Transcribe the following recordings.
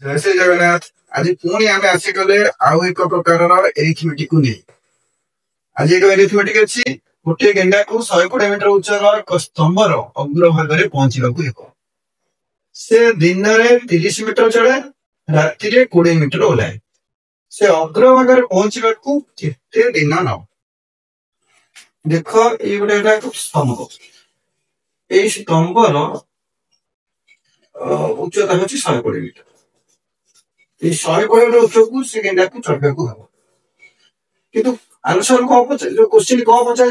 जय श्री जगन्नाथ। आज पुणी आम आसीगले आउ एक प्रकार एरिथमेटिक को नहीं। आज एक एरिथमेटिक अच्छी गोटे गेंडा को 120 मीटर उच्चर स्तंभर अग्रभाग में पहुंचा से दिन में 30 मीटर चढ़े राति 20 मीटर ओह्लाए से अग्रभाग में पहुंचा केते दिन न देख ये गोटे स्तंभ ये स्तंभर उच्चता हूँ 120 मीटर। ये 120 मीटर उच्चकू से गेंडा को चढ़ा हम किंतु आंसर जो क्वेश्चन कौन पचार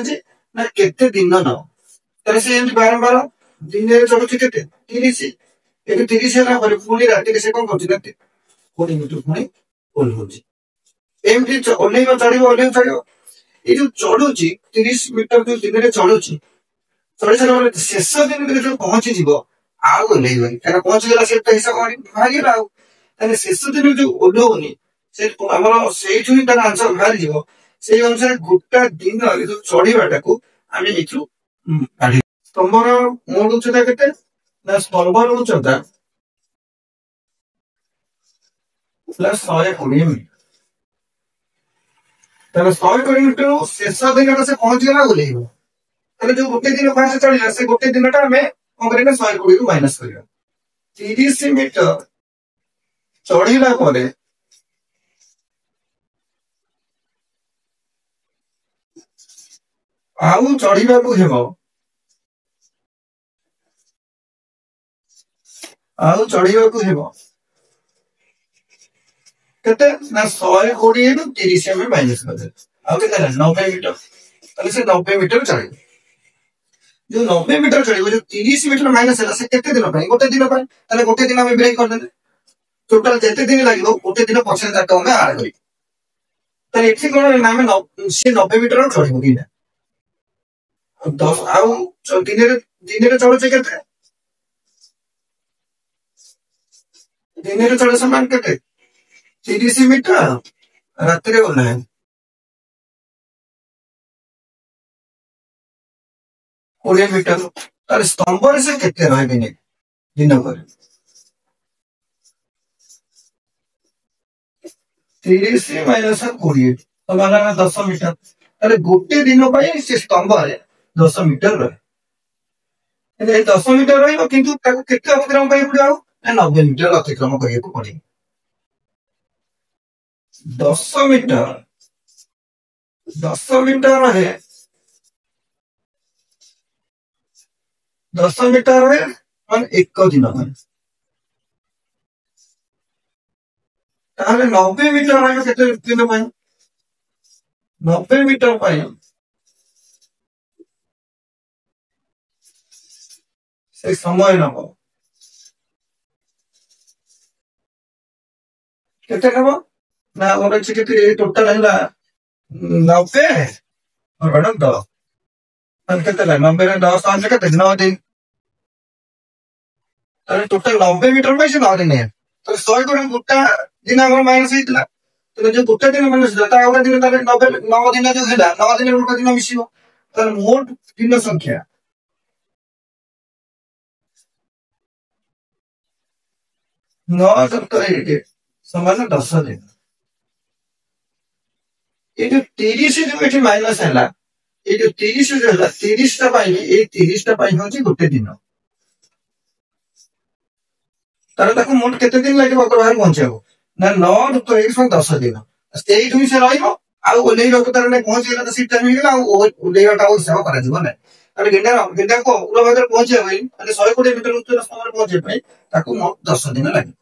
ना केते दिन न से बारंबार दिन में चढ़ुची के 30 ये 30 है पुणी राति से कौन कर 20 मीटर पुणी ओह्लौची एमती ओह्लैब चढ़ ये जो चढ़ुची 30 मीटर जो दिन में चढ़ुची चढ़ी सारा शेष दिन में जो पहुंची जीव आउ ओह्लैबनी क्या पहुंचीगला से हिसाब भाग शेष दिन जो ओह्लौनी से आंसर बाहरी जीव से अनुसार गोटा दिन जो चढ़ाटा को आम काढ़ स्तंभर मूल उच्चता के स्तंभर उच्चता प्लस 120 मीटर 120 मीटर शेष दिन से पहुंचीगला ओह्लैब जो गोटे दिन फास्ट चढ़ा से गोटे दिन आम 120 माइनस कर 30 मीटर चढ़ला आउ चढ़ा को हेब आउ चढ़ा को हेब केते ना 120 रु 30 में माइनस कर दे आउ केते 90 मीटर तले से 90 मीटर चढ़े जो 90 मीटर चढ़े जो 30 मीटर माइनस है से केते दिन पे गोटे दिन पे तले गोटे दिन हम ब्रेक कर दे टोटल जेते दिन लागो गोटे दिन पछन जात हम आड करी तले एठी कोन नाम से 90 मीटर चढ़िबो कि ना 10 आउ दिन रे चढ़े केते दिन रे चढ़े समान केते 30 मीटर रात रे ओना 20 मीटर तार स्तंभ से केते रहे दिन पर 30 माइनस 20 समान 10 मीटर तारे गोटे दिन से स्तंभ 10 मीटर रहे 10 मीटर रही केते अतिक्रम पड़ो 90 मीटर अतिक्रम करने पड़े 10 मीटर रहे 10 मीटर रहे मान एक दिन 90 मीटर रहे केते दिन 90 मीटर से समय नब केते नब ना टोटाल है 90 और मैडम 10 केते 90 10 आने के 9 दिन टोटाल 90 मीटर में से 9 दिन है तो 100 को गोटा दिन आम माइनस होता तो जो गोटे दिन माइनस होता दिन 90 9 दिन जो है 9 दिन गोटे दिन मिसिबो तो मोट दिन संख्या 9 7 समान 10 दिन ये जो 30 जो माइनस है ये जो 30 जो है 30 टा ये 30 टा हूँ गोटे दिन तार मोट केते दिन लगे बाहर पहुंचा ना 9 तो 10 दिन से रही पहुंचेगा सीट टाइम ओह्लैबाटा हिसाब कर गेंडा को अग्रभाग पहुंचा 120 मीटर उच्च पहुंचे मोट 10 दिन लगे।